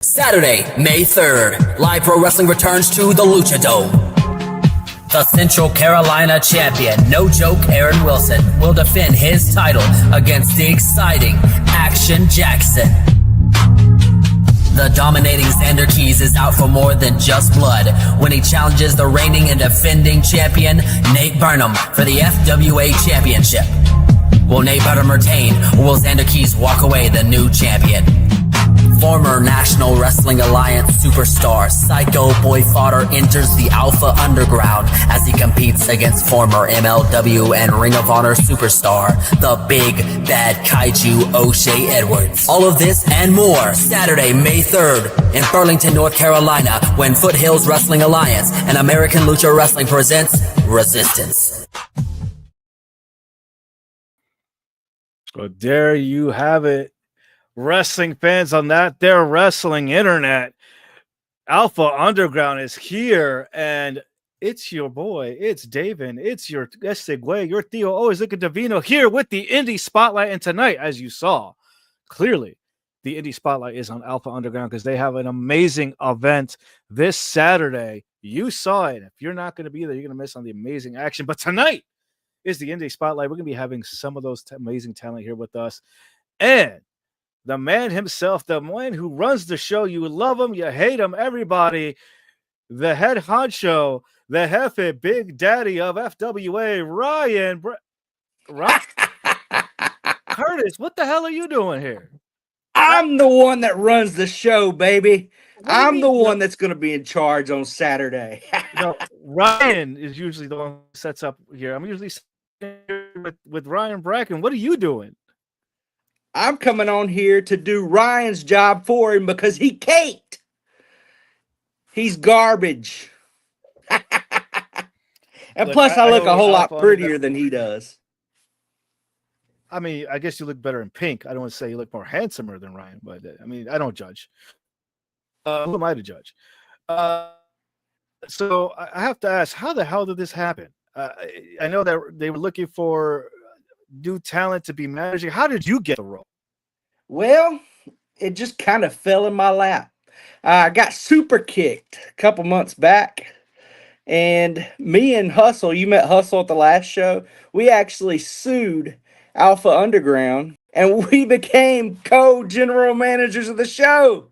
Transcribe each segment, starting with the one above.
Saturday, May 3rd, live pro wrestling returns to the Lucha Dome. The Central Carolina champion, no joke Aaron Wilson, will defend his title against the exciting Action Jackson. The dominating Xander Keys is out for more than just blood when he challenges the reigning and defending champion, Nate Burnham, for the FWA Championship. Will Nate Burnham retain, or will Xander Keys walk away the new champion? Former National Wrestling Alliance superstar Psycho Boy Fodder enters the Alpha Underground as he competes against former MLW and Ring of Honor superstar, the Big Bad Kaiju O'Shea Edwards. All of this and more Saturday, May 3rd in Burlington, North Carolina, when Foothills Wrestling Alliance and American Lucha Wrestling presents Resistance. So there you have it. Wrestling fans on that their wrestling internet. Alpha Underground is here, and it's your boy, it's David, it's your Estegway, your Theo, always looking Davino here with the Indy Spotlight. And tonight, as you saw, clearly the Indy Spotlight is on Alpha Underground because they have an amazing event this Saturday. You saw it. If you're not going to be there, you're going to miss on the amazing action. But tonight is the Indy Spotlight. We're going to be having some of those amazing talent here with us. And the man himself, the man who runs the show. You love him, you hate him, everybody. The head honcho, the Jefe, Big Daddy of FWA, Ryan Curtis, what the hell are you doing here? I'm the one that runs the show, baby. I'm the one that's going to be in charge on Saturday. Ryan is usually the one who sets up here. I'm usually here with Ryan Braken. What are you doing? I'm coming on here to do Ryan's job for him because he can't. He's garbage. And plus, I look a whole lot prettier than he does. I mean, I guess you look better in pink. I don't want to say you look more handsomer than Ryan, but I mean, I don't judge. Who am I to judge? So I have to ask, how the hell did this happen? I know that they were looking for new talent to be managing. How did you get the role? Well, it just kind of fell in my lap. I got super kicked a couple months back, and me and Hustle, you met Hustle at the last show, we actually sued Alpha Underground, and we became co-general managers of the show.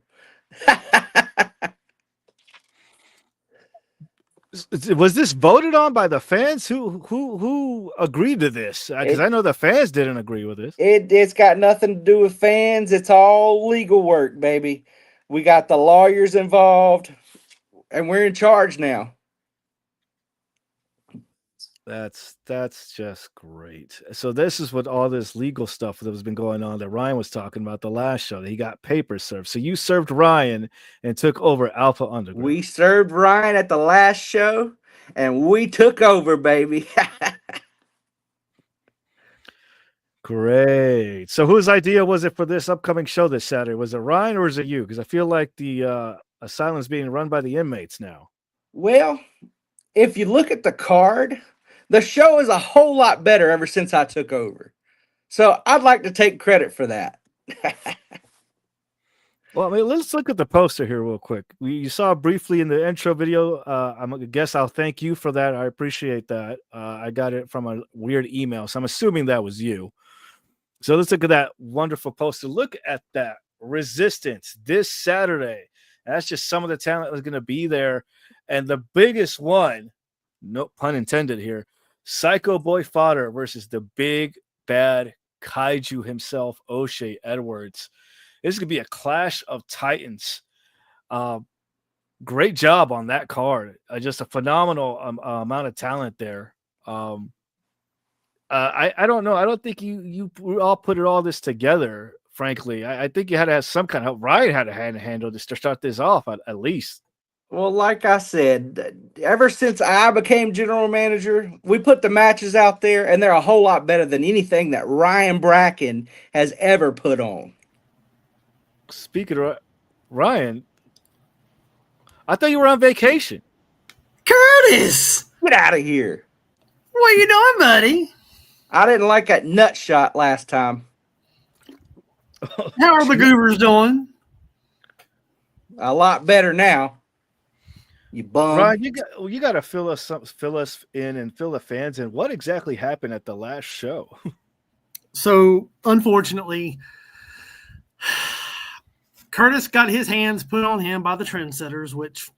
Was this voted on by the fans? Who agreed to this? Because I know the fans didn't agree with this. It's got nothing to do with fans. It's all legal work, baby. We got the lawyers involved, and we're in charge now. That's just great. So this is what all this legal stuff that has been going on that Ryan was talking about the last show. That he got papers served. So you served Ryan and took over Alpha Underground. We served Ryan at the last show, and we took over, baby. Great. So whose idea was it for this upcoming show this Saturday? Was it Ryan or is it you? Because I feel like the asylum's being run by the inmates now. Well, if you look at the card, the show is a whole lot better ever since I took over. So I'd like to take credit for that. Well, I mean, let's look at the poster here real quick. You saw briefly in the intro video. I guess I'll thank you for that. I appreciate that. I got it from a weird email, so I'm assuming that was you. So let's look at that wonderful poster. Look at that. Resistance this Saturday. That's just some of the talent that's going to be there. And the biggest one, no pun intended here, Psycho Boy Fodder versus the Big Bad Kaiju himself, O'Shea Edwards. This is going to be a clash of titans. Great job on that card. Just a phenomenal amount of talent there. I don't know. I don't think you all put all this together, frankly. I think you had to have some kind of help. Ryan had a hand to handle this to start this off, at least. Well, like I said, ever since I became general manager, we put the matches out there, and they're a whole lot better than anything that Ryan Braken has ever put on. Speaking of Ryan, I thought you were on vacation. Curtis! Get out of here. What are you doing, buddy? I didn't like that nut shot last time. How are the Goobers doing? A lot better now. You bum. Ryan, you got to fill us in and fill the fans in. What exactly happened at the last show? So, unfortunately, Curtis got his hands put on him by the trendsetters, which,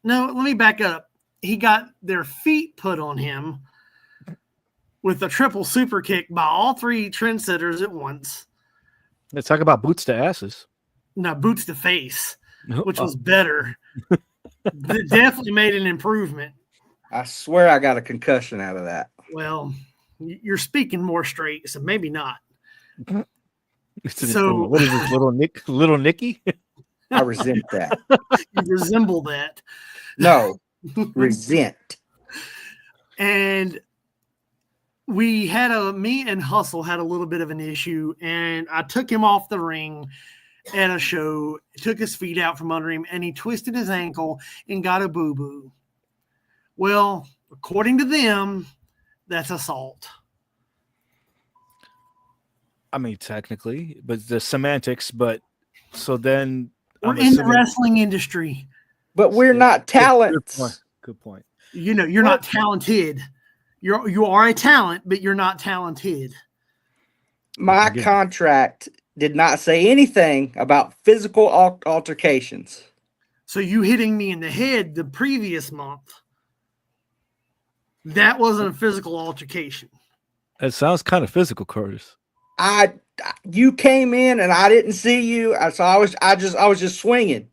no, let me back up. He got their feet put on him with a triple super kick by all three trendsetters at once. Let's talk about boots to asses. No, boots to face, which was better. Definitely made an improvement. I swear I got a concussion out of that. Well, you're speaking more straight, so maybe not. So what is this, little Nicky? I resent that. You resemble that. No, resent. And me and Hustle had a little bit of an issue, and I took him off the ring at a show, took his feet out from under him, and he twisted his ankle and got a boo-boo. Well, according to them, that's assault. I mean, technically, but the semantics, but so then we're in the wrestling industry. But we're not talents. Good point. You know, you're not talented. You are a talent, but you're not talented. My contract did not say anything about physical altercations. So you hitting me in the head the previous month, that wasn't a physical altercation. It sounds kind of physical, Curtis. You came in and I didn't see you, so I was just swinging.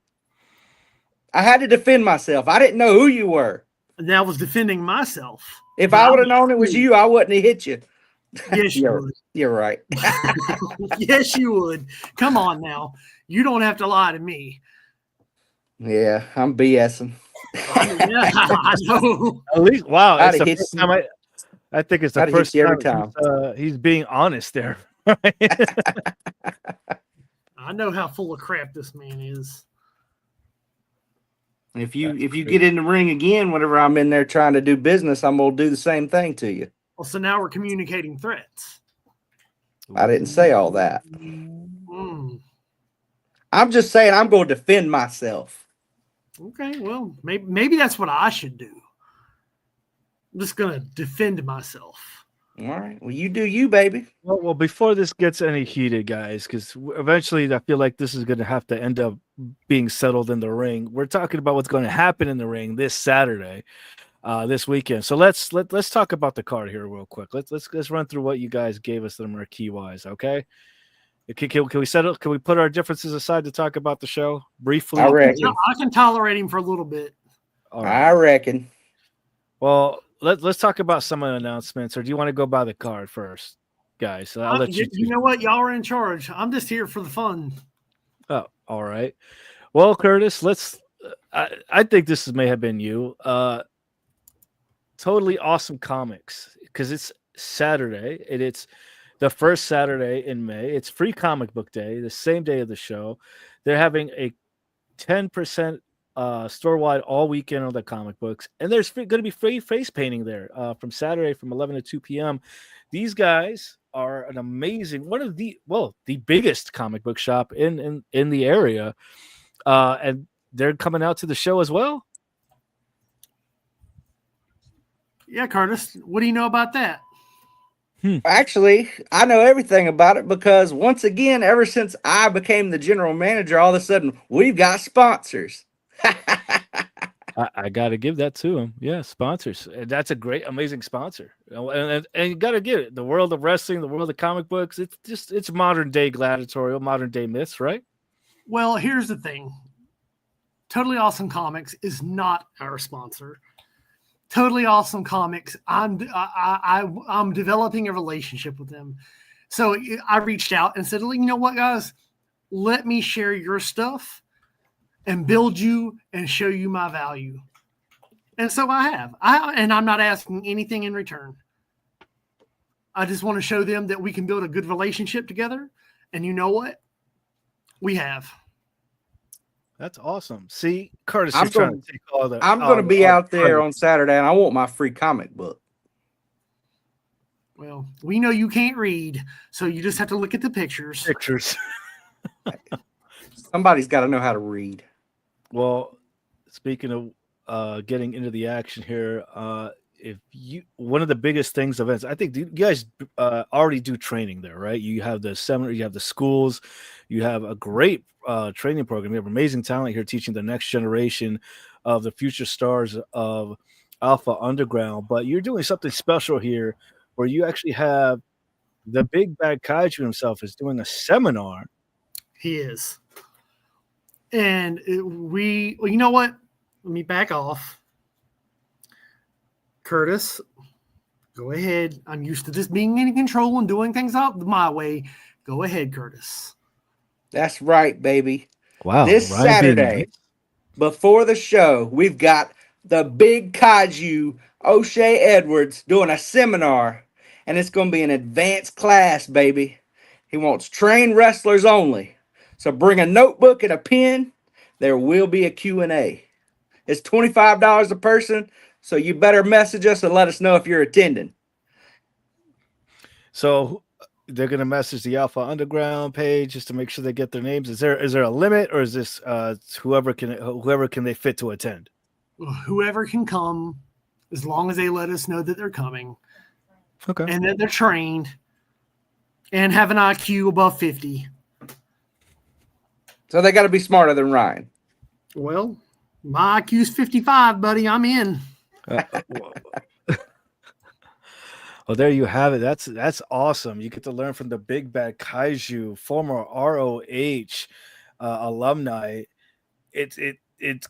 I had to defend myself. I didn't know who you were. And I was defending myself. If I would have known it was you, I wouldn't have hit you. Yes, you would. You're right. Yes, you would. Come on now. You don't have to lie to me. Yeah, I'm BSing. I know. At least, wow. I think it's the first time every time. He's being honest there. I know how full of crap this man is. If you get in the ring again, whenever I'm in there trying to do business, I'm gonna do the same thing to you. Well, so now we're communicating threats. I didn't say all that. I'm just saying I'm going to defend myself. Okay, well, maybe that's what I should do. I'm just going to defend myself. All right. Well, you do you, baby. Well, before this gets any heated, guys, because eventually I feel like this is going to have to end up being settled in the ring. We're talking about what's going to happen in the ring this Saturday, this weekend. So let's talk about the card here real quick. Let's run through what you guys gave us the marquee wise. Okay. Can we settle? Can we put our differences aside to talk about the show briefly? I reckon. I can tolerate him for a little bit. All right. I reckon. Well, let's talk about some of the announcements, or do you want to go by the card first, guys? So I'll let you. You know what? Y'all are in charge. I'm just here for the fun. Oh, all right. Well, Curtis, I think this may have been you. Totally Awesome Comics, because it's Saturday and it's the first Saturday in May. It's free comic book day, the same day of the show. They're having a 10% store-wide all weekend on the comic books, and there's going to be free face painting there from Saturday from 11 to 2 p.m. These guys are an amazing, one of the biggest comic book shop in the area, and they're coming out to the show as well. Yeah, Curtis, what do you know about that? Actually, I know everything about it because once again, ever since I became the general manager, all of a sudden we've got sponsors. I got to give that to him. Yeah, sponsors. That's a great, amazing sponsor. And you got to give it. The world of wrestling, the world of comic books, it's modern day gladiatorial, modern day myths, right? Well, here's the thing. Totally Awesome Comics is not our sponsor. Totally Awesome Comics, I'm developing a relationship with them. So I reached out and said, you know what, guys? Let me share your stuff and build you and show you my value. And so I have. And I'm not asking anything in return. I just want to show them that we can build a good relationship together. And you know what? We have. That's awesome. See, Curtis, I'm trying to take all the. I'm going to be out there on Saturday, and I want my free comic book. Well, we know you can't read, so you just have to look at the pictures. Pictures. Somebody's got to know how to read. Well, speaking of getting into the action here, if you one of the biggest things events, I think you guys already do training there, right? You have the seminar, you have the schools, you have a great training program. You have amazing talent here teaching the next generation of the future stars of Alpha Underground. But you're doing something special here, where you actually have the big bad kaiju himself is doing a seminar. He is. And well, you know what? Let me back off. Curtis, go ahead. I'm used to this being in control and doing things out my way. Go ahead, Curtis. That's right, baby. Wow. This Ryan being Saturday, nice. before the show, we've got the big kaiju O'Shea Edwards doing a seminar, and it's going to be an advanced class, baby. He wants trained wrestlers only. So bring a notebook and a pen. There will be a Q&A. It's $25 a person, so you better message us and let us know if you're attending. So they're going to message the Alpha Underground page just to make sure they get their names. Is there a limit, or is this whoever can they fit to attend? Whoever can come, as long as they let us know that they're coming. Okay. And that they're trained and have an IQ above 50. So they got to be smarter than Ryan. Well, my IQ's 55, buddy. I'm in. Well, there you have it. That's awesome. You get to learn from the big bad kaiju, former ROH alumni. It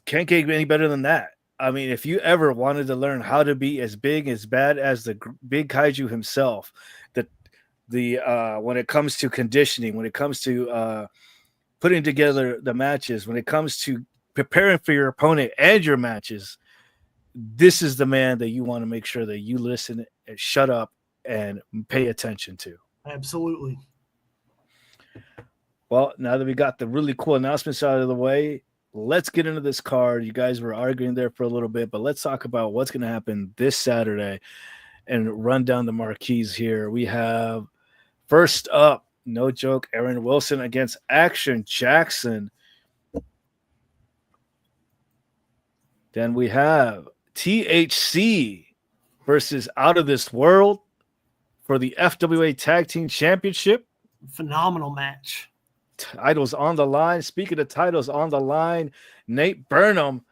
can't get any better than that. I mean, if you ever wanted to learn how to be as big, as bad as the big kaiju himself, the when it comes to conditioning, when it comes to putting together the matches, when it comes to preparing for your opponent and your matches, this is the man that you want to make sure that you listen and shut up and pay attention to. Absolutely. Well, now that we got the really cool announcements out of the way, let's get into this card. You guys were arguing there for a little bit, but let's talk about what's going to happen this Saturday and run down the marquees here. We have first up, no joke, Aaron Wilson against Action Jackson. Then we have THC versus Out of This World for the FWA Tag Team Championship. Phenomenal match. Titles on the line. Speaking of titles on the line, Nate Burnham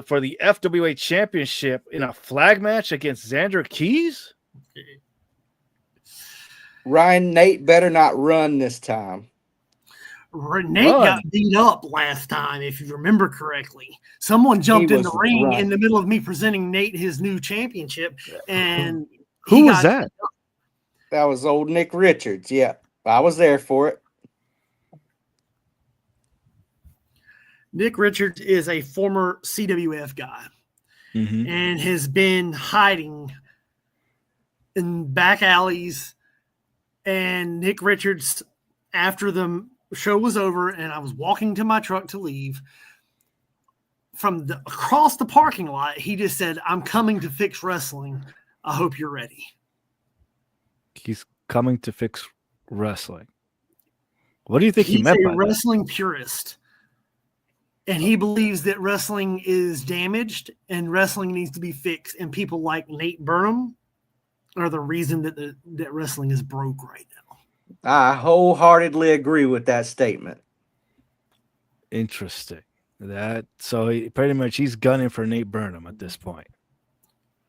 for the FWA Championship in a flag match against Xander Keys. Ryan, Nate better not run this time. Nate got beat up last time, if you remember correctly. Someone jumped in the ring in the middle of me presenting Nate his new championship. And who was that? That was old Nick Richards. Yeah, I was there for it. Nick Richards is a former CWF guy and has been hiding in back alleys. And Nick Richards, after the show was over and I was walking to my truck to leave, from across the parking lot, he just said, "I'm coming to fix wrestling. I hope you're ready." He's coming to fix wrestling. What do you think he meant by that? He's a wrestling purist. And he believes that wrestling is damaged and wrestling needs to be fixed. And people like Nate Burnham are the reason that wrestling is broke right now. I wholeheartedly agree with that statement. Interesting. So pretty much he's gunning for Nate Burnham at this point.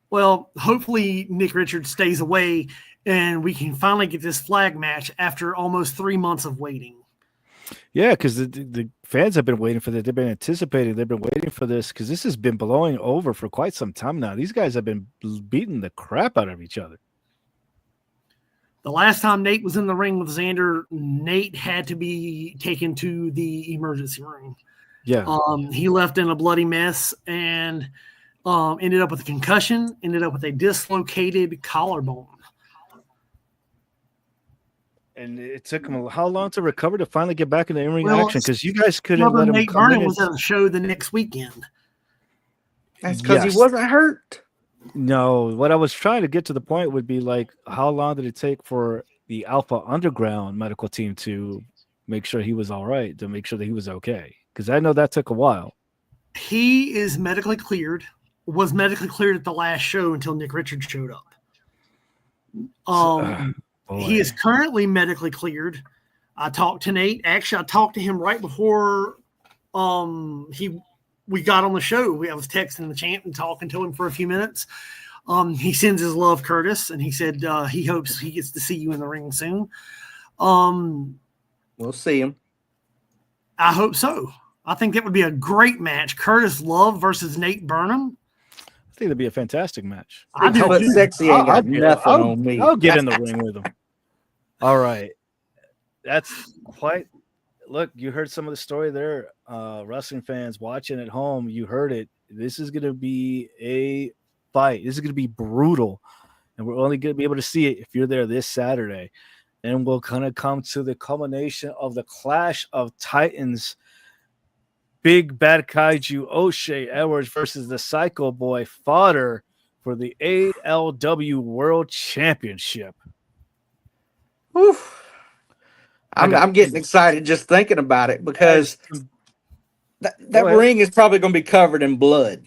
Well, hopefully Nick Richards stays away and we can finally get this flag match after almost 3 months of waiting. Yeah, because the fans have been waiting for that. They've been anticipating. They've been waiting for this because this has been blowing over for quite some time now. These guys have been beating the crap out of each other. The last time Nate was in the ring with Xander, Nate had to be taken to the emergency room. Yeah. He left in a bloody mess and ended up with a concussion, ended up with a dislocated collarbone. And it took him how long to recover to finally get back into in-ring action? Because you guys couldn't let him Nate come Burnham in. was at a show the next weekend. That's because he wasn't hurt. No, what I was trying to get to the point would be like, how long did it take for the Alpha Underground medical team to make sure he was all right, to make sure that he was okay? Because I know that took a while. He is medically cleared, was medically cleared at the last show until Nick Richards showed up. He is currently medically cleared. I talked to Nate. Actually, I talked to him right before we got on the show. I was texting the champ and talking to him for a few minutes. He sends his love, Curtis, and he said he hopes he gets to see you in the ring soon. We'll see him. I hope so. I think that would be a great match. Curtis Love versus Nate Burnham. I think that'd be a fantastic match. I do But too. sexy ain't got nothing on me. I'll get in the ring with him. All right. That's quite. Look, you heard some of the story there. Wrestling fans watching at home, you heard it. This is going to be a fight. This is going to be brutal. And we're only going to be able to see it if you're there this Saturday. And we'll kind of come to the culmination of the Clash of Titans. Big Bad Kaiju O'Shea Edwards versus the Psycho Boy Fodder for the ALW World Championship. Oof. I'm getting excited just thinking about it because that ring is probably going to be covered in blood.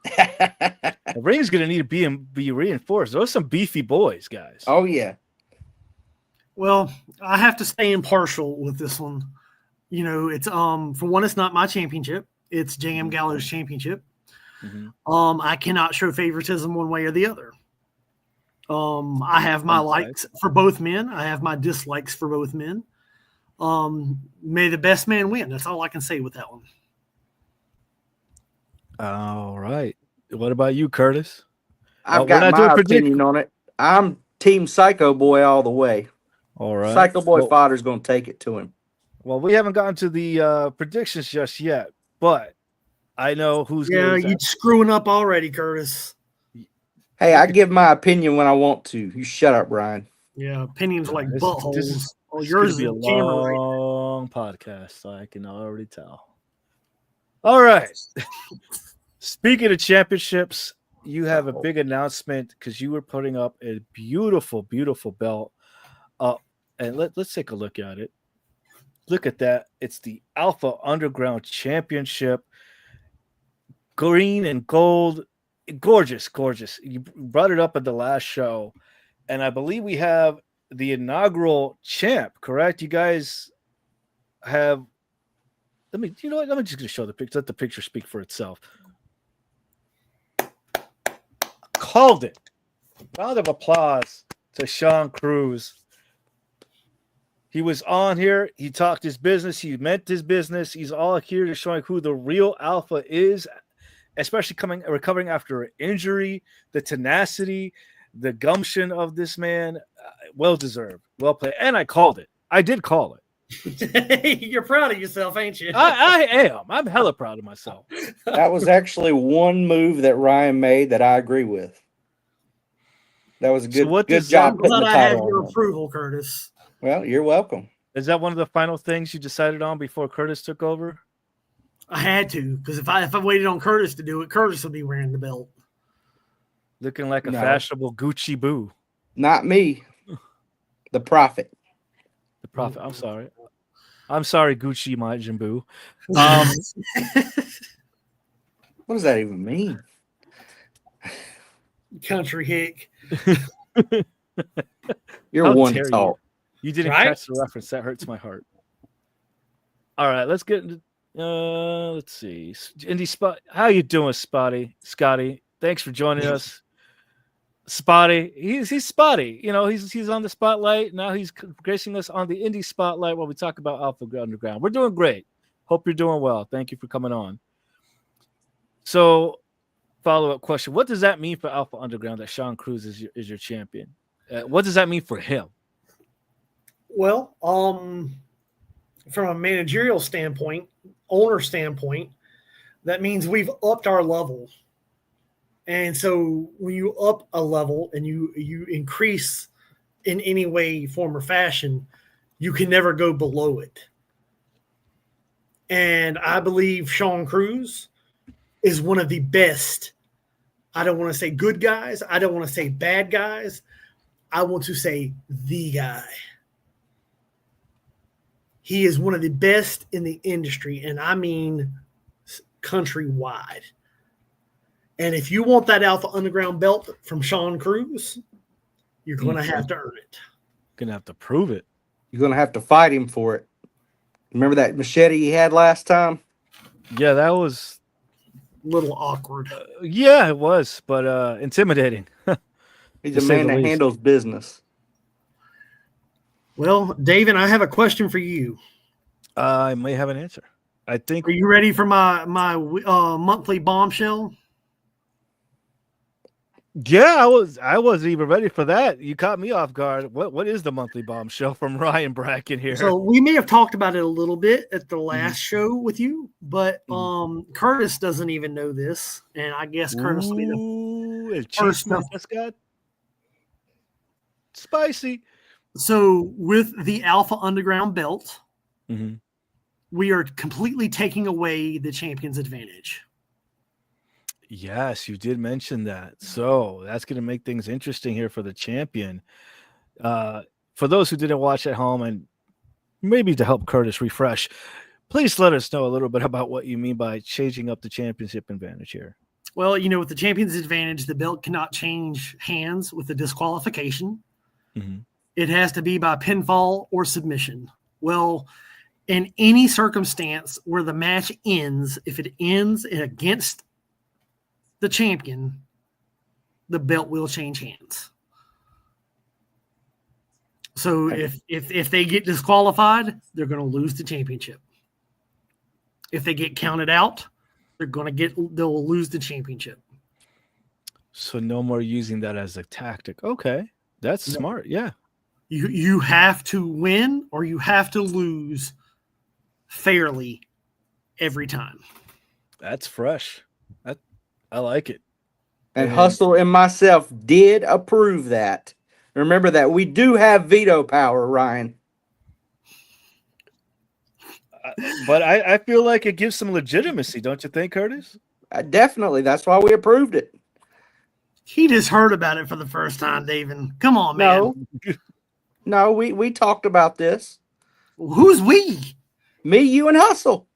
The ring's going to need to be reinforced. Those are some beefy boys, guys. Oh, yeah. Well, I have to stay impartial with this one. You know, it's for one, it's not my championship. It's JM Gallows' championship. Mm-hmm. I cannot show favoritism one way or the other. I have my likes for both men. I have my dislikes for both men. May the best man win. That's all I can say with that one. All right. What about you, Curtis? I've got my opinion on it. I'm Team Psycho Boy all the way. All right. Psycho Boy Fodder's going to take it to him. Well, we haven't gotten to the predictions just yet, but I know who's going to. You're screwing up already, Curtis. Hey, I give my opinion when I want to. You shut up, Ryan. Yeah, opinions like buttholes. This yours is be a camera long podcast, I can already tell. All right. Speaking of championships, you have a big announcement because you were putting up a beautiful, beautiful belt. And let's take a look at it. Look at that. It's the Alpha Underground Championship. Green and gold. Gorgeous, gorgeous. You brought it up at the last show. And I believe we have the inaugural champ, correct? You guys have let me just gonna show the picture. Let the picture speak for itself. Called it. Round of applause to Sean Cruz. He was on here. He talked his business. He meant his business. He's all here to show who the real Alpha is, especially recovering after an injury, the tenacity, the gumption of this man. Well deserved. Well played. And I called it. I did call it. You're proud of yourself, ain't you? I am. I'm hella proud of myself. That was actually one move that Ryan made that I agree with. That was a good job. I'm glad I have your approval, Curtis. Well, you're welcome. Is that one of the final things you decided on before Curtis took over? I had to, because if I waited on Curtis to do it, Curtis would be wearing the belt. Looking like a fashionable Gucci boo. Not me. The Prophet. The Prophet. I'm sorry. I'm sorry, Gucci Majin Buu. What does that even mean? Country hick. You're one talk. You didn't catch the reference. That hurts my heart. All right, let's get into let's see. Indy Spot. How you doing, Scotty? Thanks for joining us. Spotty. He's Spotty. You know, he's on the spotlight. Now he's gracing us on the Indy Spotlight while we talk about Alpha Underground. We're doing great. Hope you're doing well. Thank you for coming on. So, follow-up question. What does that mean for Alpha Underground that Sean Cruz is your champion? What does that mean for him? Well, from a managerial standpoint, owner standpoint, that means we've upped our level. And so when you up a level and you increase in any way, form, or fashion, you can never go below it. And I believe Sean Cruz is one of the best. I don't want to say good guys. I don't want to say bad guys. I want to say the guy. He is one of the best in the industry. And I mean countrywide. And if you want that Alpha Underground belt from Sean Cruz, you're going to have to earn it. Gonna have to prove it. You're going to have to fight him for it. Remember that machete he had last time? Yeah, that was A little awkward. yeah, it was, but intimidating. He's To a say man the that least. handles business. Well, David, I have a question for you. I may have an answer. I think. Are you ready for my monthly bombshell? Yeah, I wasn't even ready for that. You caught me off guard. What is the monthly bombshell from Ryan Braken here? So we may have talked about it a little bit at the last show with you, but Curtis doesn't even know this, and I guess Curtis will be the first one. Just got spicy. So with the Alpha Underground belt, Mm-hmm. we are completely taking away the champion's advantage. Yes, you did mention that. So that's going to make things interesting here for the champion. For those who didn't watch at home, and maybe to help Curtis refresh, please let us know a little bit about what you mean by changing up the championship advantage here. Well, with the champion's advantage, the belt cannot change hands with a disqualification. Mm-hmm. It has to be by pinfall or submission. Well, in any circumstance where the match ends, if it ends against the champion, the belt will change hands. So if they get disqualified, they're going to lose the championship. If they get counted out, they'll lose the championship. So no more using that as a tactic. Okay, that's smart. Yeah, you have to win or you have to lose fairly every time. that's fresh. I like it. And Hustle and myself did approve that. Remember that we do have veto power, Ryan. But I feel like it gives some legitimacy, don't you think, Curtis? Definitely. That's why we approved it. He just heard about it for the first time, David. Come on, man. No, we talked about this. Who's we? Me, you, and Hustle.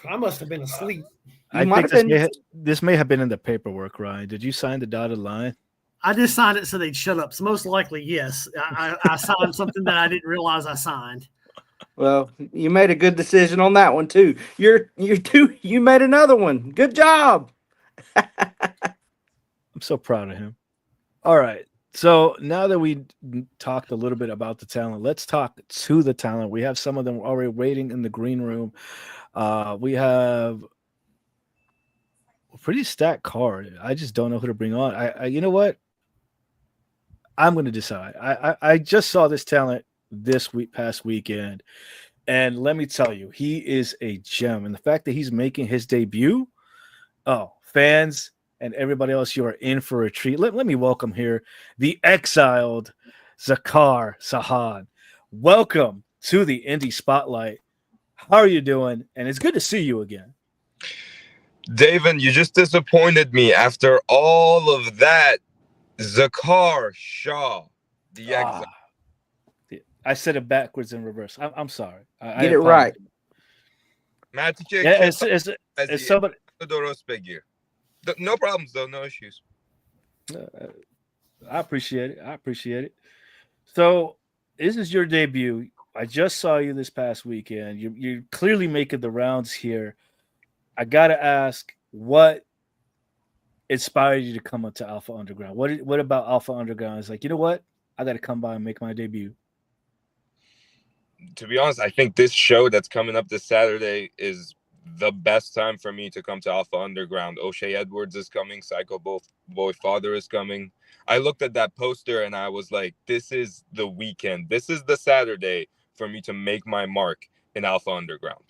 I must have been asleep. I think this may have been in the paperwork, Ryan. Did you sign the dotted line? I just signed it so they'd shut up. So most likely, yes. I signed something that I didn't realize I signed. Well, you made a good decision on that one too. You made another one. Good job. I'm so proud of him. All right. So now that we talked a little bit about the talent, let's talk to the talent. We have some of them already waiting in the green room. We have a pretty stacked card. I just don't know who to bring on. I you know what? I'm going to decide. I just saw this talent this past weekend, and let me tell you, he is a gem. And the fact that he's making his debut, fans and everybody else, you are in for a treat. Let me welcome here the exiled Zakar Sahan. Welcome to the Indy Spotlight. How are you doing? And it's good to see you again. David, you just disappointed me after all of that. Zakar Shaw, the exile. I said it backwards in reverse. I'm sorry. Get it right. It's somebody. No problems, though. No issues. I appreciate it. So this is your debut. I just saw you this past weekend. You're clearly making the rounds here. I got to ask, what inspired you to come up to Alpha Underground? What about Alpha Underground is like, you know what? I got to come by and make my debut. To be honest, I think this show that's coming up this Saturday is the best time for me to come to Alpha Underground. O'Shea Edwards is coming. Psycho Boy Father is coming. I looked at that poster and I was like, this is the weekend. This is the Saturday for me to make my mark in Alpha Underground.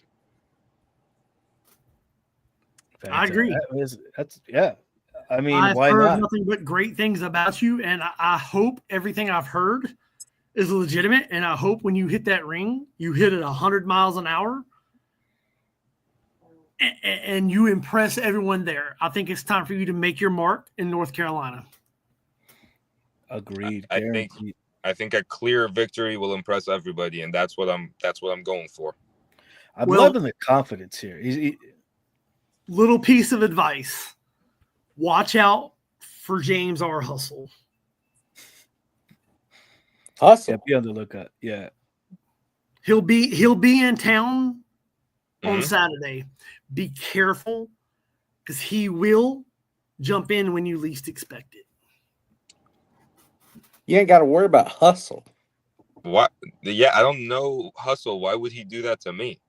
Fantastic. I agree. That's I mean, I've why heard not? nothing but great things about you, and I hope everything I've heard is legitimate, and I hope when you hit that ring, you hit it 100 miles an hour, and you impress everyone there. I think it's time for you to make your mark in North Carolina. Agreed. I think a clear victory will impress everybody, and that's what I'm going for. I'm loving the confidence here. Little piece of advice. Watch out for James R. Hustle. Hustle. Yeah, be on the lookout. Yeah. He'll be in town on Mhm. Saturday. Be careful because he will jump in when you least expect it. You ain't got to worry about Hustle. What? Yeah, I don't know Hustle. Why would he do that to me?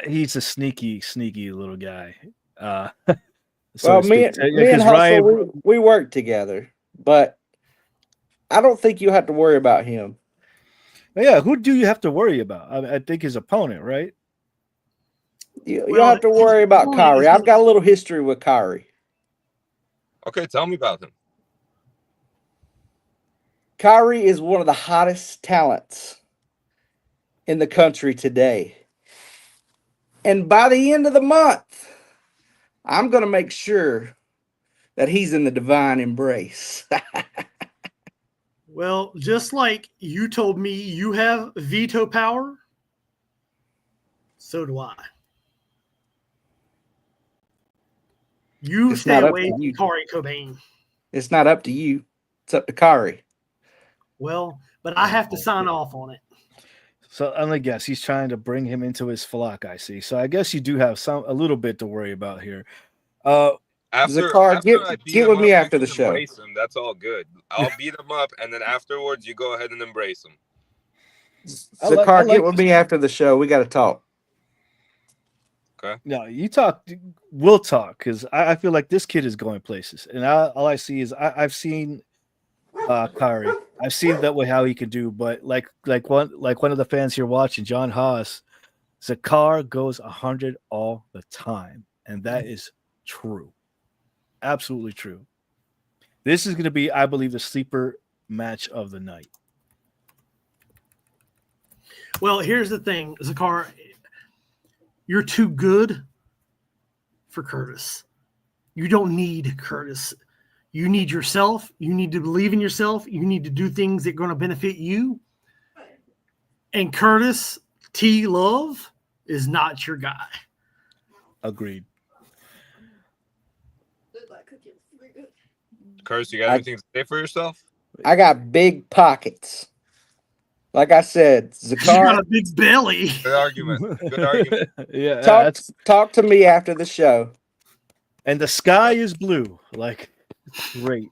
He's a sneaky little guy. Well, to speak. me and Hustle, we work together, but I don't think you have to worry about him. Yeah, who do you have to worry about? I think his opponent, right? You'll have to worry about Kyrie. I've got a little history with Kyrie. Okay, tell me about him. Kyrie is one of the hottest talents in the country today. And by the end of the month, I'm going to make sure that he's in the divine embrace. Well, just like you told me you have veto power, so do I. You It's stay not up away to from you. Kari Cobain. It's not up to you. It's up to Kyrie. Well, but I have to sign off on it. So I'm gonna guess he's trying to bring him into his flock. I see. So I guess you do have a little bit to worry about here. After Zakar, I beat get him with me up, after you the can show. embrace him. That's all good. I'll beat him up, and then afterwards, you go ahead and embrace him. Zakar, get with me after the show. We got to talk. Okay. No, you talk. We'll talk because I feel like this kid is going places, and all I see is I've seen Kyrie. I've seen that way how he can do, but like one of the fans here watching, John Haas, Zakar goes 100 all the time, and that is true, absolutely true. This is going to be, I believe, the sleeper match of the night. Well, here's the thing, Zakar. You're too good for Curtis. You don't need Curtis. You need yourself. You need to believe in yourself. You need to do things that are going to benefit you. And Curtis T. Love is not your guy. Agreed. Curtis, you got anything to say for yourself? I got big pockets. Like I said, Zakar. You got a big belly. Good argument. Good argument. Yeah, talk to me after the show. And the sky is blue. Like, great.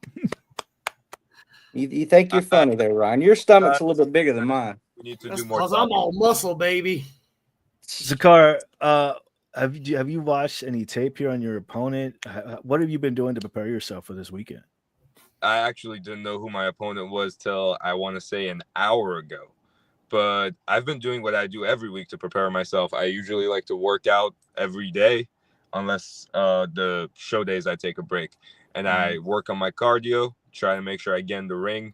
You think you're funny there, Ryan? Your stomach's a little bit bigger than mine. We need to That's do more. because I'm all muscle, baby. Zakar, have you watched any tape here on your opponent? What have you been doing to prepare yourself for this weekend? I actually didn't know who my opponent was till I want to say an hour ago. But I've been doing what I do every week to prepare myself. I usually like to work out every day, unless the show days I take a break. And I work on my cardio, try to make sure I get in the ring.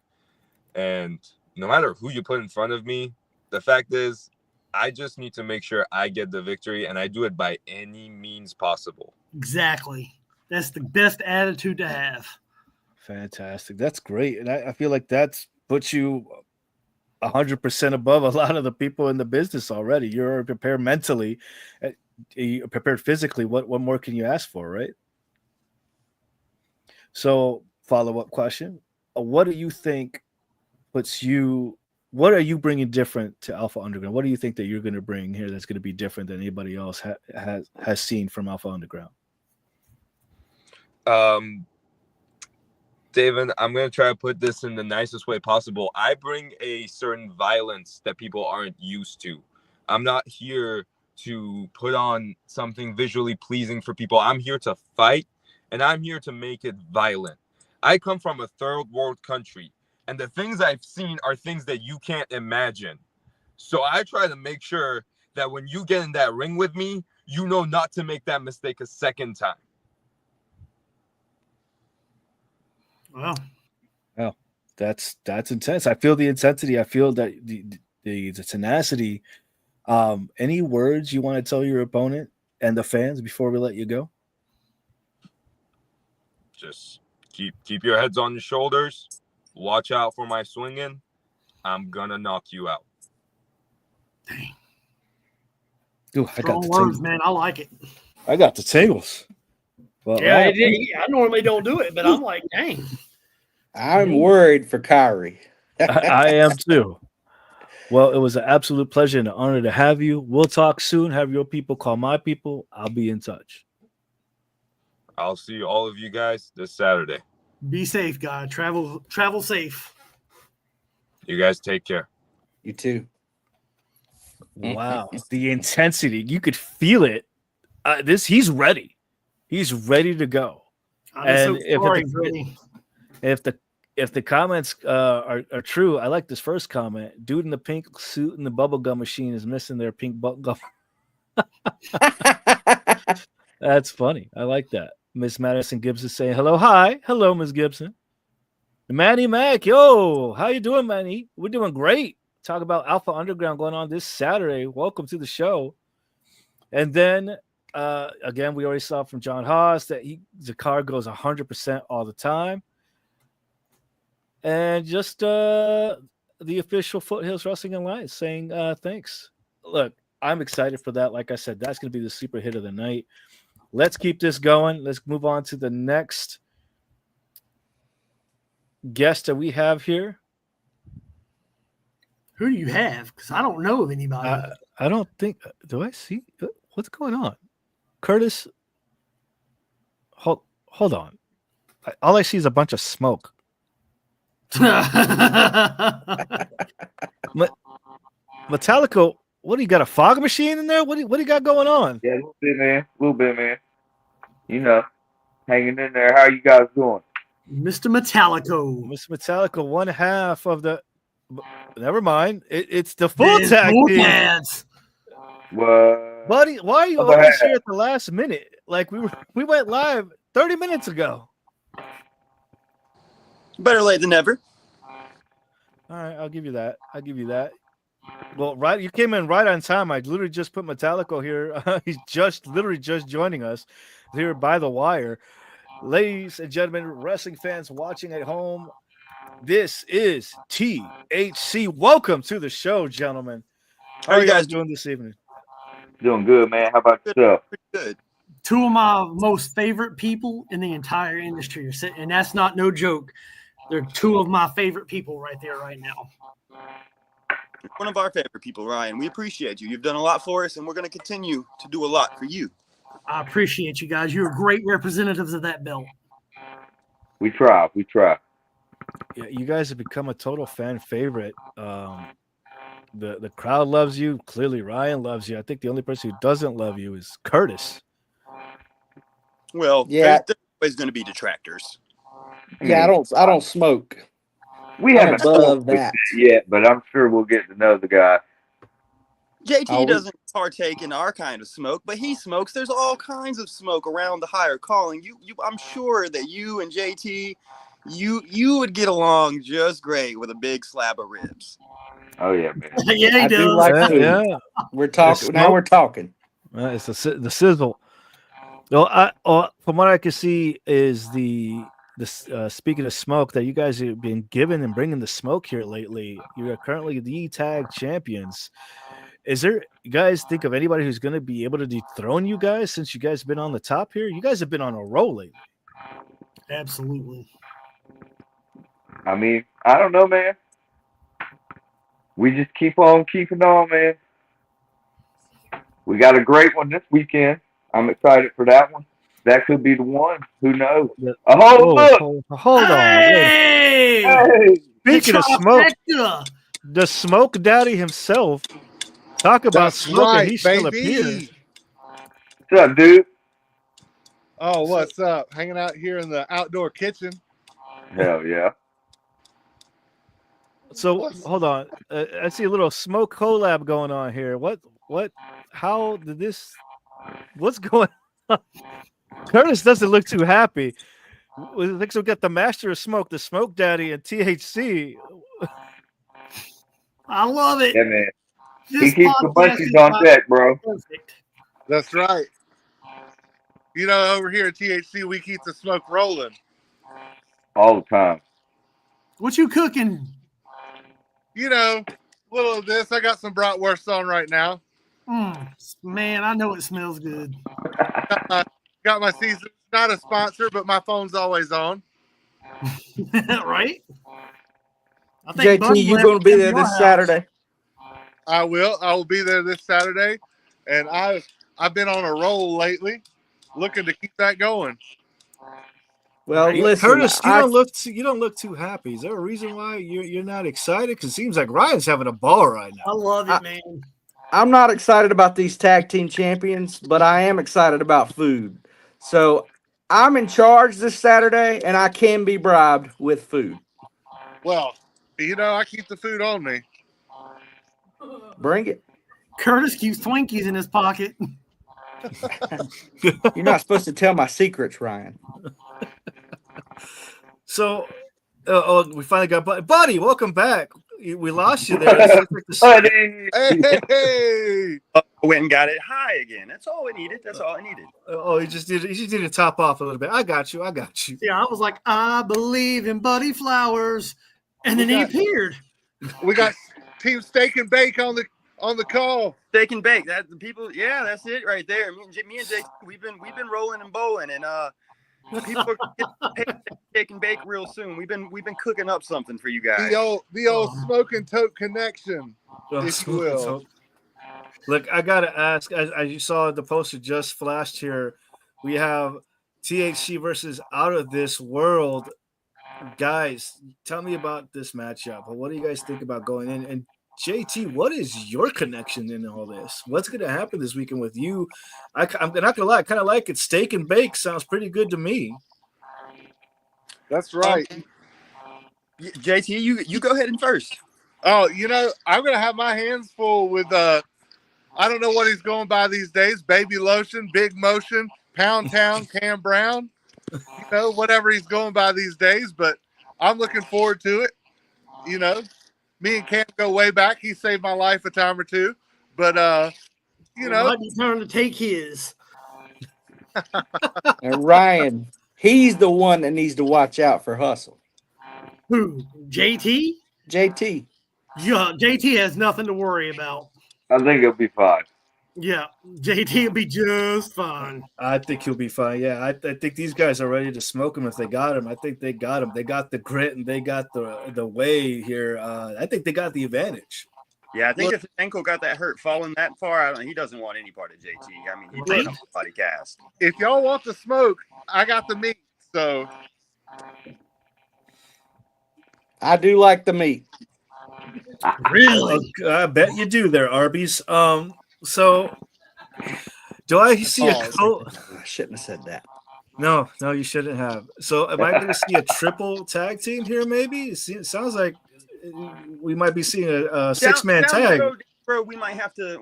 And no matter who you put in front of me, the fact is, I just need to make sure I get the victory, and I do it by any means possible. Exactly. That's the best attitude to have. Fantastic. That's great. And I feel like that's puts you 100% above a lot of the people in the business already. You're prepared mentally, you're prepared physically. What more can you ask for, right? So, follow-up question. What do you think what are you bringing different to Alpha Underground? What do you think that you're going to bring here that's going to be different than anybody else has seen from Alpha Underground? David, I'm going to try to put this in the nicest way possible. I bring a certain violence that people aren't used to. I'm not here to put on something visually pleasing for people. I'm here to fight, and I'm here to make it violent. I come from a third world country, and the things I've seen are things that you can't imagine. So I try to make sure that when you get in that ring with me, you know not to make that mistake a second time. Wow. Well, that's intense. I feel the intensity. I feel that the tenacity. Any words you want to tell your opponent and the fans before we let you go? Just keep your heads on your shoulders. Watch out for my swinging. I'm gonna knock you out. Dang. Dude, I got Strong the words, tingles. man. I like it. I got the tingles. Well, Yeah, Ryan, I normally don't do it, but I'm like, dang. I'm worried for Kyrie. I am too. Well, it was an absolute pleasure and an honor to have you. We'll talk soon. Have your people call my people. I'll be in touch. I'll see all of you guys this Saturday. Be safe, guy. Travel safe. You guys take care. You too. Wow, the intensity, you could feel it. He's ready. He's ready to go. I'm And so sorry, Freddie. If the comments are true, I like this first comment. Dude in the pink suit and the bubblegum machine is missing their pink bubblegum. That's funny. I like that. Miss Madison Gibbs is saying hello. Hi. Hello, Miss Gibson. Manny Mac. Yo, how you doing, Manny? We're doing great. Talk about Alpha Underground going on this Saturday. Welcome to the show. And then again, we already saw from John Haas that the car goes 100% all the time. And just the official Foothills Wrestling Alliance saying thanks. Look, I'm excited for that. Like I said, that's going to be the super hit of the night. Let's keep this going. Let's move on to the next guest that we have here. Who do you have? Because I don't know of anybody. I don't think. Do I see? What's going on? Curtis, hold on. All I see is a bunch of smoke. Metallica, what do you got? A fog machine in there? What do you got going on? Yeah, a little bit, man. You know, hanging in there. How you guys doing? Mr. Metallico. Mr. Metallica, one half of the. Never mind. It's the full tag team. What? Buddy, why are you always here at the last minute? Like we went live 30 minutes ago. Better late than never. All right, I'll give you that. Well, right, you came in right on time. I literally just put Metallico here. He's literally just joining us here by the wire. Ladies and gentlemen, wrestling fans watching at home, this is THC. Welcome to the show, gentlemen. How are you guys doing this evening? Doing good, man. How about yourself? Pretty good. Two of my most favorite people in the entire industry are sitting, and that's not no joke. They're two of my favorite people right there, right now. One of our favorite people, Ryan. We appreciate you. You've done a lot for us, and we're going to continue to do a lot for you. I appreciate you guys. You're great representatives of that belt. We try. Yeah, you guys have become a total fan favorite. The crowd loves you. Clearly, Ryan loves you. I think the only person who doesn't love you is Curtis. Well, Yeah. there's always going to be detractors. Yeah, I don't smoke. We haven't above talked with that. it yet, but I'm sure we'll get to know the guy. JT doesn't partake in our kind of smoke, but he smokes. There's all kinds of smoke around the higher calling. I'm sure that you and JT, you would get along just great with a big slab of ribs. Oh yeah, man. Yeah, he I do does. like food. Yeah. We're talking now. We're talking. It's the sizzle. Well, from what I can see is the speaking of smoke, that you guys have been given and bringing the smoke here lately. You are currently the tag champions. Is there, you guys think of anybody who's going to be able to dethrone you guys since you guys have been on the top here? You guys have been on a roll lately. Absolutely. I mean, I don't know, man. We just keep on keeping on, man. We got a great one this weekend. I'm excited for that one. That could be the one. Who knows? Yeah. Hold Hold on. Hey! Hey! Speaking of smoke, Trifecta. the smoke daddy himself. Talk about That's smoke, right, and he still baby. appears. What's up, dude? Oh, what's up? Hanging out here in the outdoor kitchen. Hell yeah. So hold on. I see a little smoke collab going on here. What? How did this? What's going on? Curtis doesn't look too happy. It looks like we got the master of smoke, the smoke daddy, and THC. I love it. Yeah, man. This He keeps the podcast bunchies is on deck, bro. perfect. That's right. You know, over here at THC, we keep the smoke rolling. All the time. What you cooking? You know, a little of this. I got some bratwurst on right now. Man, I know it smells good. Got my season. Not a sponsor, but my phone's always on. Right? I think JT, Buddy you left going to be to there your this house. Saturday? I will. I will be there this Saturday, and I've been on a roll lately, looking to keep that going. Well, Right. listen, Curtis, you don't look too happy. Is there a reason why you're not excited? Because it seems like Ryan's having a ball right I now. love it, man. I'm not excited about these tag team champions, but I am excited about food. So I'm in charge this Saturday, and I can be bribed with food. Well, I keep the food on me. Bring it. Curtis keeps Twinkies in his pocket. You're not supposed to tell my secrets, Ryan. So, we finally got Buddy. Welcome back. We lost you there. Buddy. Hey! I went and got it high again. That's all I needed. You just need to top off a little bit. I got you. Yeah, I was like, I believe in Buddy Flowers, and then he appeared. We got Team Steak and Bake on the call. Steak and bake. That the people. Yeah, that's it right there. Me and Jake, we've been rolling and bowling, and people are getting steak and bake real soon. We've been cooking up something for you guys. The old smoke and tote connection, if you will. Look, I gotta ask. As you saw, the poster just flashed here. We have THC versus Out of This World. Guys, tell me about this matchup. What do you guys think about going in? And JT, what is your connection in all this? What's going to happen this weekend with you? I'm not going to lie. I kind of like it. Steak and bake sounds pretty good to me. That's right. JT, you go ahead and first. Oh, I'm going to have my hands full with, I don't know what he's going by these days. Baby Lotion, Big Motion, Pound Town, Cam Brown. Whatever he's going by these days. But I'm looking forward to it. Me and Cam go way back. He saved my life a time or two. But, It might be time to take his. And Ryan, he's the one that needs to watch out for Hustle. Who? JT? JT. Yeah, JT has nothing to worry about. I think it'll be fine. Yeah, JT will be just fine. I think he'll be fine. Yeah, I think these guys are ready to smoke him if they got him. I think they got him. They got the grit and they got the way here. I think they got the advantage. Yeah, I think if his ankle got that hurt falling that far, he doesn't want any part of JT. I mean, he played on the body cast. if y'all want the smoke, I got the meat. So I do like the meat. Really? I bet you do there, Arby's. So do I see a I shouldn't have said that. No, you shouldn't have. So am I going to see a triple tag team here? Maybe it sounds like we might be seeing a six-man tag. Bro, we might have to.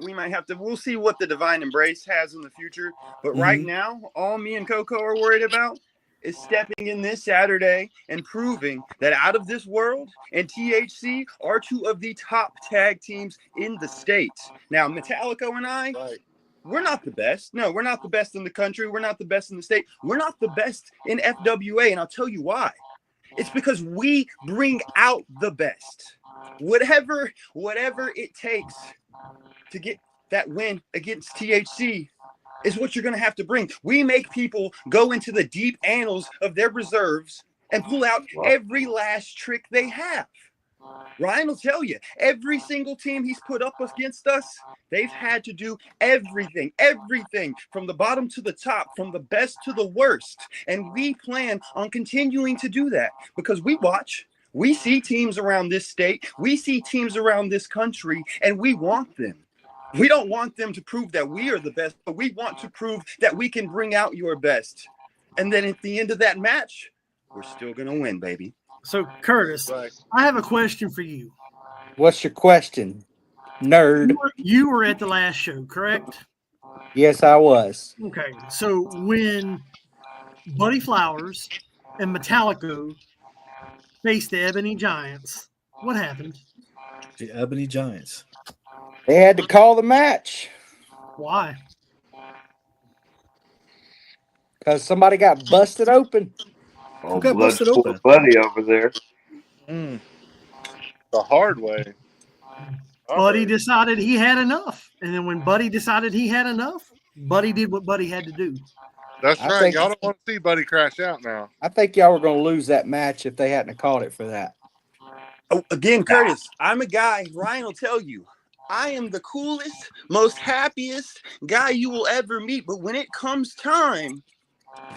We'll see what the Divine Embrace has in the future. But right now, all me and Coco are worried about is stepping in this Saturday and proving that Out of This World and THC are two of the top tag teams in the state. Now, Metallico and I, we're not the best. No, we're not the best in the country. We're not the best in the state. We're not the best in FWA, and I'll tell you why. It's because we bring out the best. Whatever it takes to get that win against THC is what you're going to have to bring. We make people go into the deep annals of their reserves and pull out every last trick they have. Ryan will tell you, every single team he's put up against us, they've had to do everything from the bottom to the top, from the best to the worst. And we plan on continuing to do that because we see teams around this state, we see teams around this country, and we want them. We don't want them to prove that we are the best, but we want to prove that we can bring out your best. And then at the end of that match, we're still going to win, baby. So, Curtis, I have a question for you. What's your question, nerd? You were at the last show, correct? Yes, I was. Okay. So, when Buddy Flowers and Metallico faced the Ebony Giants, what happened? The Ebony Giants. They had to call the match Why? because somebody got busted open. Oh, got blood busted full open? of buddy over there. the hard way. Buddy decided he had enough. And then when Buddy decided he had enough, Buddy did what Buddy had to do. That's I right. think- Y'all don't want to see Buddy crash out now. I think y'all were going to lose that match if they hadn't called it for that. Oh, again, Curtis, I'm a guy, Ryan will tell you, I am the coolest, most happiest guy you will ever meet. But when it comes time,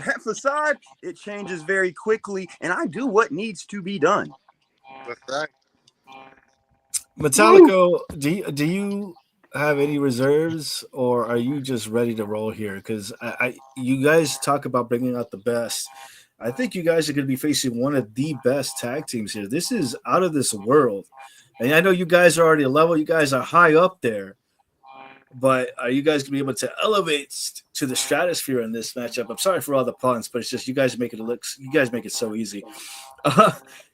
that facade, it changes very quickly, and I do what needs to be done. That's right. Metallico, do you have any reserves, or are you just ready to roll here? Because you guys talk about bringing out the best. I think you guys are going to be facing one of the best tag teams here. This is out of this world. And I know you guys are already a level. You guys are high up there. But are you guys going to be able to elevate to the stratosphere in this matchup? I'm sorry for all the puns, but it's just you guys make it so easy.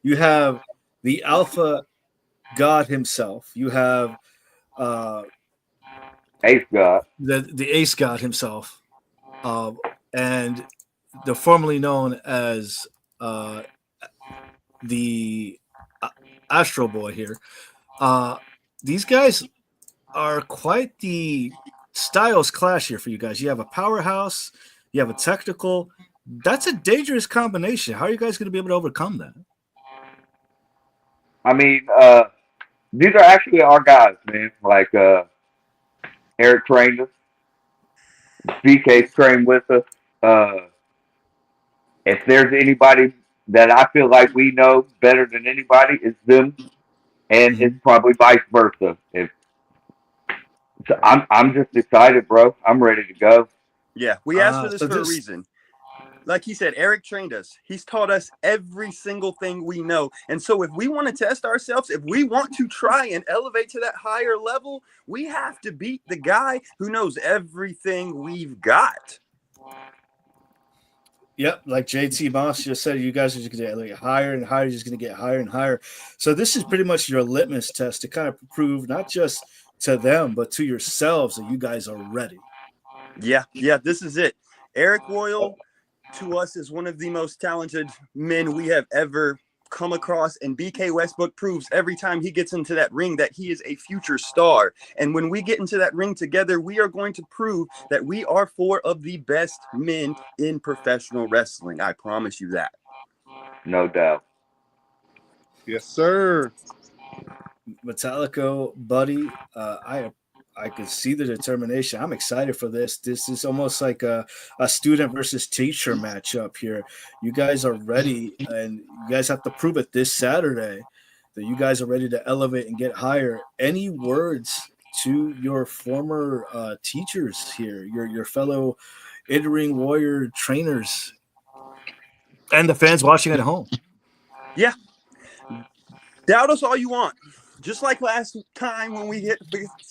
You have the Alpha God himself. You have Ace God. the Ace God himself. And the formerly known as the Astro Boy here. These guys are quite the styles clash here for you guys. You have a powerhouse, you have a technical. That's a dangerous combination. How are you guys going to be able to overcome that? I mean, these are actually our guys, man. Like Eric trained us. BK's trained with us. If there's anybody that I feel like we know better than anybody, it's them, and it's probably vice versa. So I'm just excited, bro. I'm ready to go. Yeah, we asked for this for a reason. Like he said, Eric trained us. He's taught us every single thing we know. And so if we want to test ourselves, if we want to try and elevate to that higher level, we have to beat the guy who knows everything we've got. Yep, like JT Moss just said, you guys are just going to get higher and higher. You're just going to get higher and higher. So this is pretty much your litmus test to kind of prove not just to them, but to yourselves that you guys are ready. Yeah, this is it. Eric Royal, to us, is one of the most talented men we have ever come across, and BK Westbrook proves every time he gets into that ring that he is a future star. And when we get into that ring together, we are going to prove that we are four of the best men in professional wrestling. I promise you that. No doubt. Yes, sir. Metallico, buddy, I can see the determination. I'm excited for this. This is almost like a student versus teacher matchup here. You guys are ready, and you guys have to prove it this Saturday that you guys are ready to elevate and get higher. Any words to your former teachers here, your fellow in-ring warrior trainers, and the fans watching at home? Yeah. Doubt us all you want. Just like last time when we hit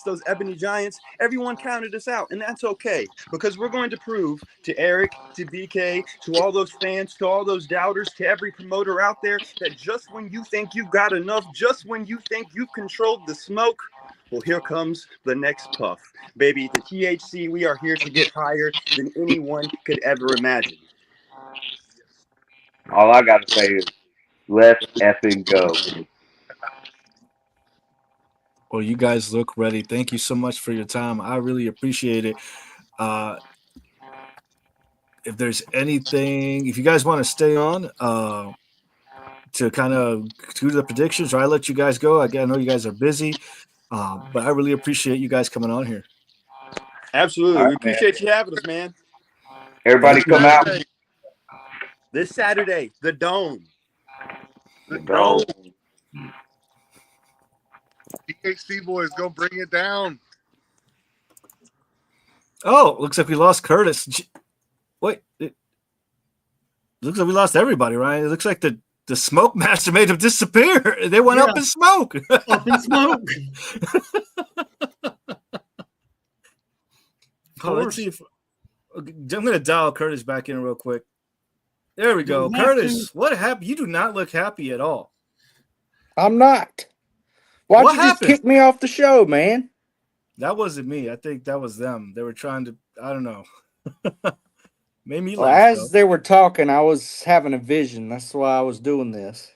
those Ebony Giants, everyone counted us out, and that's okay, because we're going to prove to Eric, to BK, to all those fans, to all those doubters, to every promoter out there that just when you think you've got enough, just when you think you've controlled the smoke, well, here comes the next puff. Baby, the THC, we are here to get higher than anyone could ever imagine. All I got to say is, let's effing go. Well, you guys look ready. Thank you so much for your time. I really appreciate it. If there's anything, if you guys want to stay on to kind of do the predictions, or I let you guys go. I know you guys are busy, but I really appreciate you guys coming on here. Absolutely. Right, we appreciate you having us, man. Everybody come out. This Saturday, the Dome. The Dome. DHC boys gonna bring it down. Oh, looks like we lost Curtis. Wait, it looks like we lost everybody, Ryan. It looks like the smoke master made them disappear. They went up in smoke. Up in smoke. Let's see if I'm going to dial Curtis back in real quick. There we go. You have Curtis, what happened? You do not look happy at all. I'm not. Why'd What you happened? just kick me off the show, man? That wasn't me. I think that was them. They were trying to, I don't know. Made me Well, laugh. as they were talking, I was having a vision. That's why I was doing this.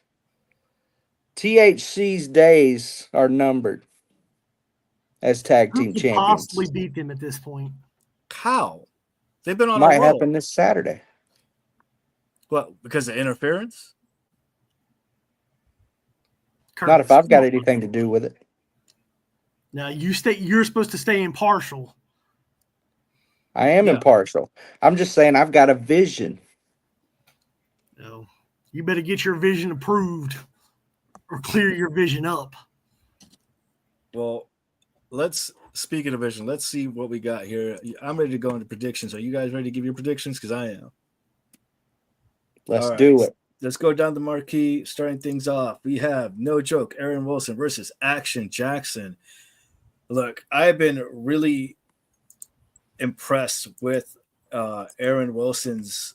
THC's days are numbered. as tag Who team could champions. possibly beat them at this point? How? They've been on Might a roll. happen this Saturday. What? Because of interference? Not if Curtis, I've got come on. anything to do with it. Now you're supposed to stay impartial. I am Yeah. impartial. I'm just saying I've got a vision. No, you better get your vision approved or clear your vision up. Well, speaking of vision, let's see what we got here. I'm ready to go into predictions. Are you guys ready to give your predictions? Because I am. Let's All right. do it. Let's go down the marquee. Starting things off, we have No Joke Aaron Wilson versus Action Jackson. Look, I've been really impressed with Aaron Wilson's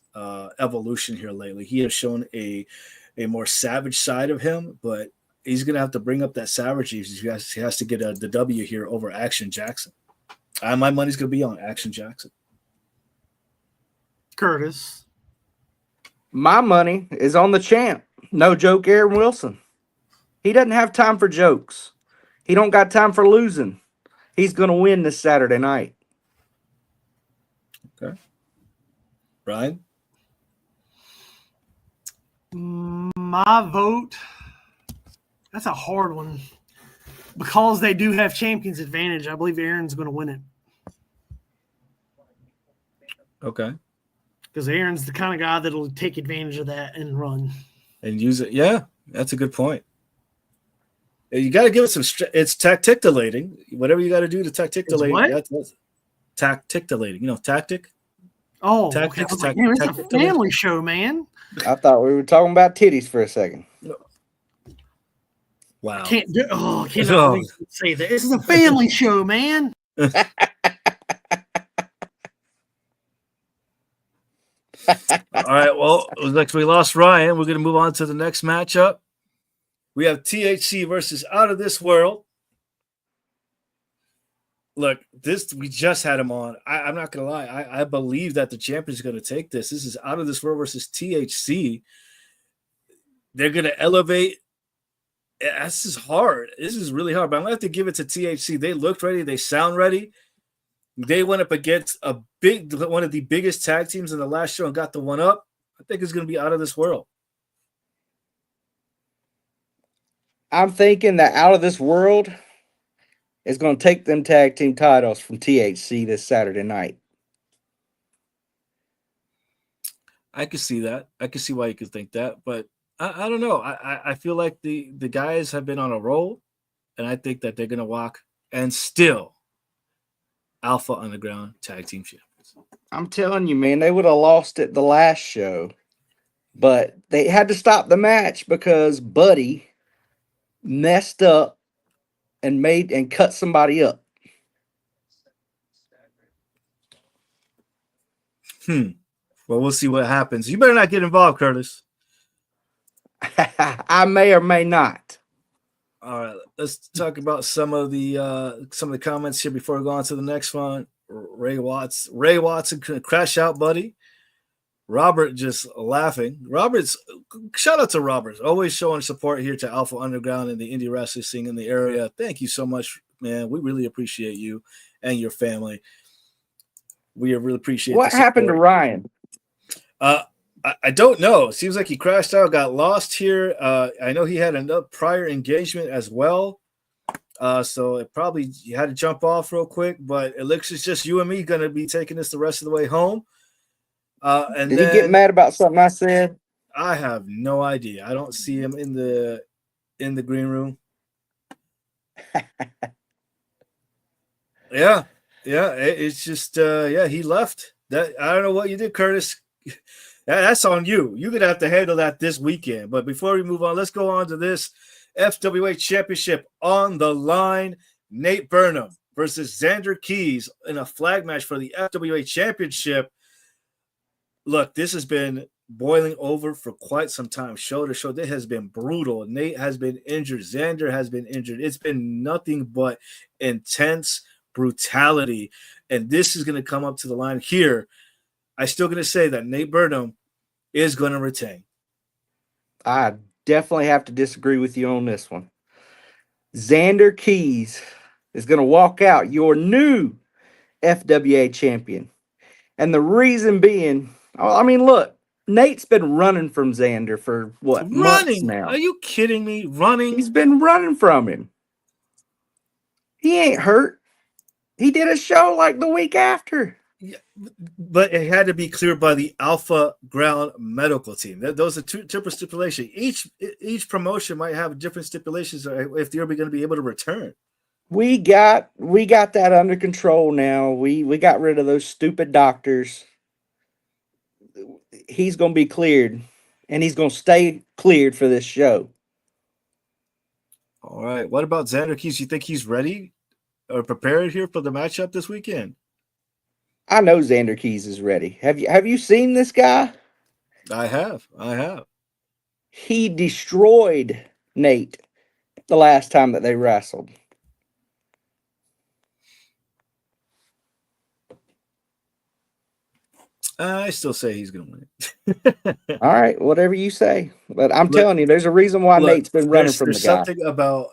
evolution here lately. He has shown a more savage side of him, but he's going to have to bring up that savagery. He has to get the W here over Action Jackson. My money's going to be on Action Jackson. Curtis. My money is on the champ. No Joke Aaron Wilson. He doesn't have time for jokes. He don't got time for losing. He's going to win this Saturday night. Okay. Ryan? My vote, that's a hard one. Because they do have champions advantage, I believe Aaron's going to win it. Okay. Because Aaron's the kind of guy that'll take advantage of that and run. And use it. Yeah, that's a good point. You got to give it some it's tacticulating. Whatever you got to do to tacticulating. That's tacticulating. You know, tactic? Oh, Tactics, okay. It's a family show, man. I thought we were talking about titties for a second. Wow. I can't say that. This is a family show, man. All right, well, it looks like we lost Ryan. We're going to move on to the next matchup. We have THC versus Out of This World. Look, we just had him on. I'm not going to lie. I believe that the champion is going to take this. This is Out of This World versus THC. They're going to elevate. This is hard. This is really hard, but I'm going to have to give it to THC. They looked ready. They sound ready. They went up against one of the biggest tag teams in the last show and got the one up. I think it's going to be Out of This World. I'm thinking that Out of This World is going to take them tag team titles from THC this Saturday night. I could see that. I could see why you could think that, but I don't know. I feel like the guys have been on a roll, and I think that they're going to walk and still Alpha Underground tag team champions. I'm telling you, man, they would have lost it the last show, but they had to stop the match because Buddy messed up and cut somebody up. Well, we'll see what happens. You better not get involved, Curtis. I may or may not. All right, let's talk about some of the comments here before we go on to the next one. Ray Watson crash out, buddy. Robert just laughing. Shout out to Robert, always showing support here to Alpha Underground and the indie wrestling scene in the area. Thank you so much, man. We really appreciate you and your family. We really appreciate. What happened to Ryan? I don't know. It seems like he crashed out, got lost here. I know he had another prior engagement as well. So it probably he had to jump off real quick, but it looks it's just you and me going to be taking this the rest of the way home. And Did he get mad about something I said? I have no idea. I don't see him in the green room. Yeah. It's just he left. That I don't know what you did, Curtis. That's on you. You're gonna have to handle that this weekend. But before we move on, let's go on to this FWA Championship on the line. Nate Burnham versus Xander Keys in a flag match for the FWA Championship. Look, this has been boiling over for quite some time. Show to show, this has been brutal. Nate has been injured. Xander has been injured. It's been nothing but intense brutality. And this is going to come up to the line here. I'm still going to say that Nate Burnham is going to retain. I definitely have to disagree with you on this one. Xander Keys is going to walk out your new FWA champion. And the reason being, I mean, look, Nate's been running from Xander for what, months Running? now? Are you kidding me? Running? He's been running from him. He ain't hurt. He did a show like the week after. Yeah, but it had to be cleared by the Alpha Ground medical team. Those are two different stipulations. Each promotion might have different stipulations if they're going to be able to return. We got that under control now. We got rid of those stupid doctors. He's going to be cleared, and he's going to stay cleared for this show. All right. What about Xander Keys? You think he's ready or prepared here for the matchup this weekend? I know Xander Keys is ready. Have you seen this guy? I have. He destroyed Nate the last time that they wrestled. I still say he's going to win. All right, whatever you say. But I'm telling you, there's a reason why Nate's been running from the guy. There's something about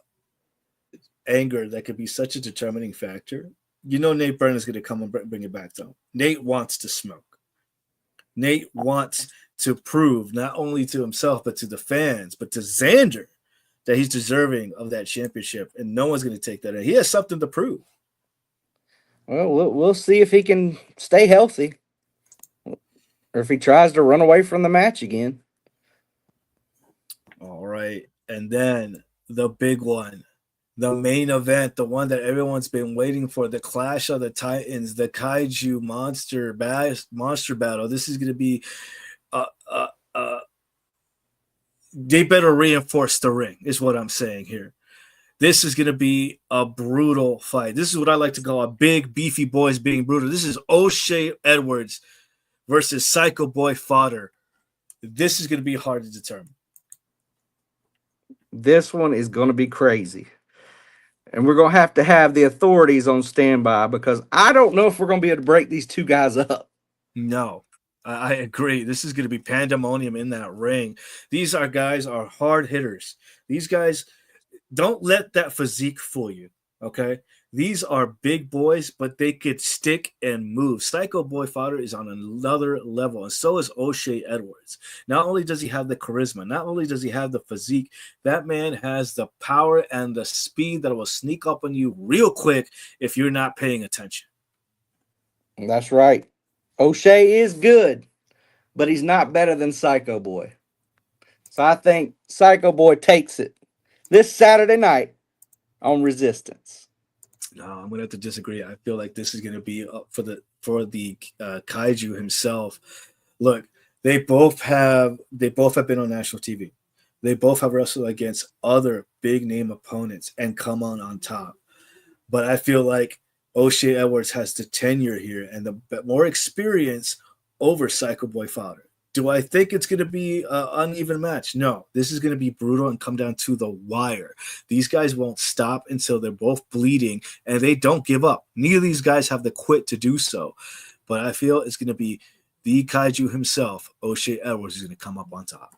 anger that could be such a determining factor. You know Nate Byrne is going to come and bring it back to him. Nate wants to smoke. Nate wants to prove not only to himself, but to the fans, but to Xander that he's deserving of that championship, and no one's going to take that. He has something to prove. Well, we'll see if he can stay healthy or if he tries to run away from the match again. All right. And then the big one, the main event, the one that everyone's been waiting for, the Clash of the Titans, the Kaiju monster battle. This is going to be they better reinforce the ring, is what I'm saying here. This is going to be a brutal fight. This is what I like to call a big, beefy boys being brutal. This is O'Shea Edwards versus Psycho Boy Fodder. This is going to be hard to determine. This one is going to be crazy. And we're going to have the authorities on standby because I don't know if we're going to be able to break these two guys up. No, I agree. This is going to be pandemonium in that ring. These guys are hard hitters. These guys, don't let that physique fool you, okay? These are big boys, but they could stick and move. Psycho Boy Fodder is on another level, and so is O'Shea Edwards. Not only does he have the charisma, not only does he have the physique, that man has the power and the speed that will sneak up on you real quick if you're not paying attention. That's right. O'Shea is good, but he's not better than Psycho Boy. So I think Psycho Boy takes it this Saturday night on Resistance. No, I'm gonna have to disagree. I feel like this is gonna be for the Kaiju himself. Look, they both have been on national TV. They both have wrestled against other big name opponents and come on top. But I feel like O'Shea Edwards has the tenure here and the more experience over Psycho Boy Fodder. Do I think it's going to be an uneven match? No. This is going to be brutal and come down to the wire. These guys won't stop until they're both bleeding, and they don't give up. Neither of these guys have the quit to do so. But I feel it's going to be the Kaiju himself, O'Shea Edwards, is going to come up on top.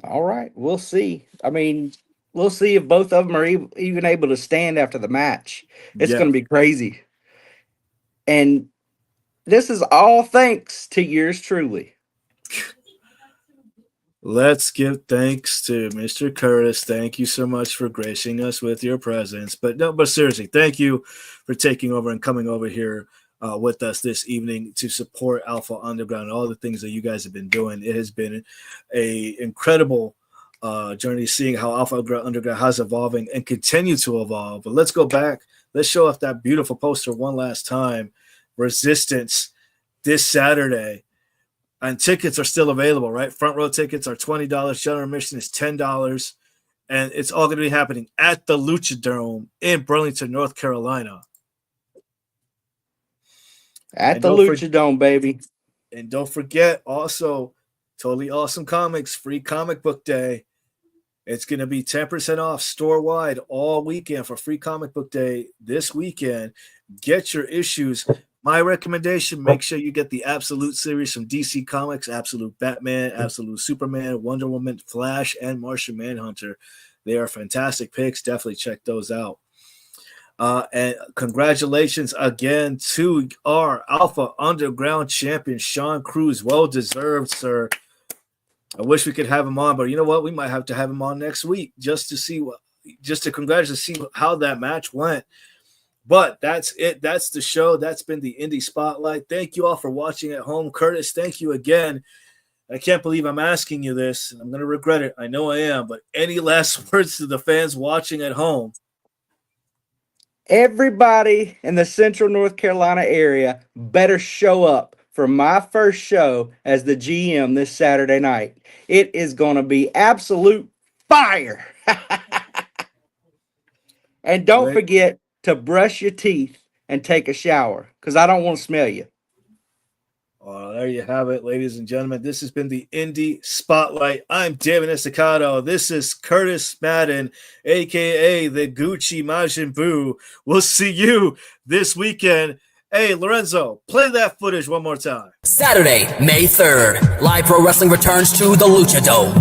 All right. We'll see. I mean, we'll see if both of them are even able to stand after the match. It's going to be crazy. And this is all thanks to yours truly. Let's give thanks to Mr. Curtis. Thank you so much for gracing us with your presence. But seriously, thank you for taking over and coming over here with us this evening to support Alpha Underground and all the things that you guys have been doing. It has been an incredible journey seeing how Alpha Underground has evolving and continue to evolve. But let's go back. Let's show off that beautiful poster one last time. Resistance this Saturday. And tickets are still available, right? Front row tickets are $20. General admission is $10. And it's all going to be happening at the Luchadome in Burlington, North Carolina. At the Luchadome, baby. And don't forget, also, Totally Awesome Comics, free comic book day. It's going to be 10% off store-wide all weekend for free comic book day this weekend. Get your issues. My recommendation, make sure you get the Absolute series from DC Comics, Absolute Batman, Absolute Superman, Wonder Woman, Flash, and Martian Manhunter. They are fantastic picks. Definitely check those out. And congratulations again to our Alpha Underground champion, Sean Cruz. Well deserved, sir. I wish we could have him on, but you know what? We might have to have him on next week just to congratulate, to see how that match went. But that's it. That's the show. That's been the Indy Spotlight. Thank you all for watching at home. Curtis, thank you again. I can't believe I'm asking you this. I'm going to regret it. I know I am. But any last words to the fans watching at home? Everybody in the Central North Carolina area better show up for my first show as the GM this Saturday night. It is going to be absolute fire. And don't forget to brush your teeth and take a shower, because I don't want to smell you. There you have it, ladies and gentlemen. This has been the Indy Spotlight. I'm David Estacado. This is Curtis Madden, a.k.a. the Gucci Majin Buu. We'll see you this weekend. Hey, Lorenzo, play that footage one more time. Saturday, May 3rd, live pro wrestling returns to the Lucha Dome.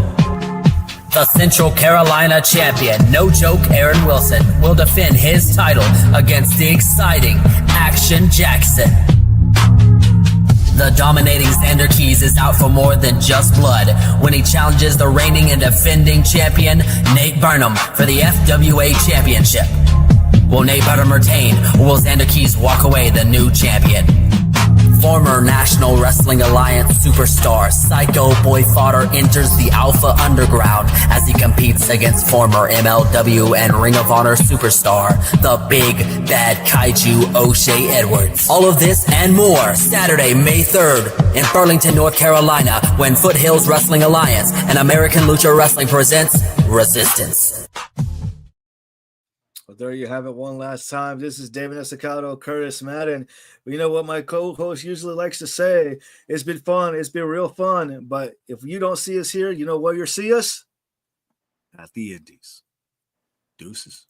The Central Carolina champion, no joke Aaron Wilson, will defend his title against the exciting Action Jackson. The dominating Xander Keys is out for more than just blood when he challenges the reigning and defending champion, Nate Burnham, for the FWA championship. Will Nate Burnham retain, or will Xander Keys walk away the new champion? Former National Wrestling Alliance superstar Psycho Boy Fodder enters the Alpha Underground as he competes against former MLW and Ring of Honor superstar, the Big Bad Kaiju O'Shea Edwards. All of this and more Saturday, May 3rd in Burlington, North Carolina, when Foothills Wrestling Alliance and American Lucha Wrestling presents Resistance. Well, there you have it one last time. This is David Estacado, Curtis Madden. But you know what my co-host usually likes to say? It's been fun. It's been real fun. But if you don't see us here, you know where you'll see us? At the Indies. Deuces.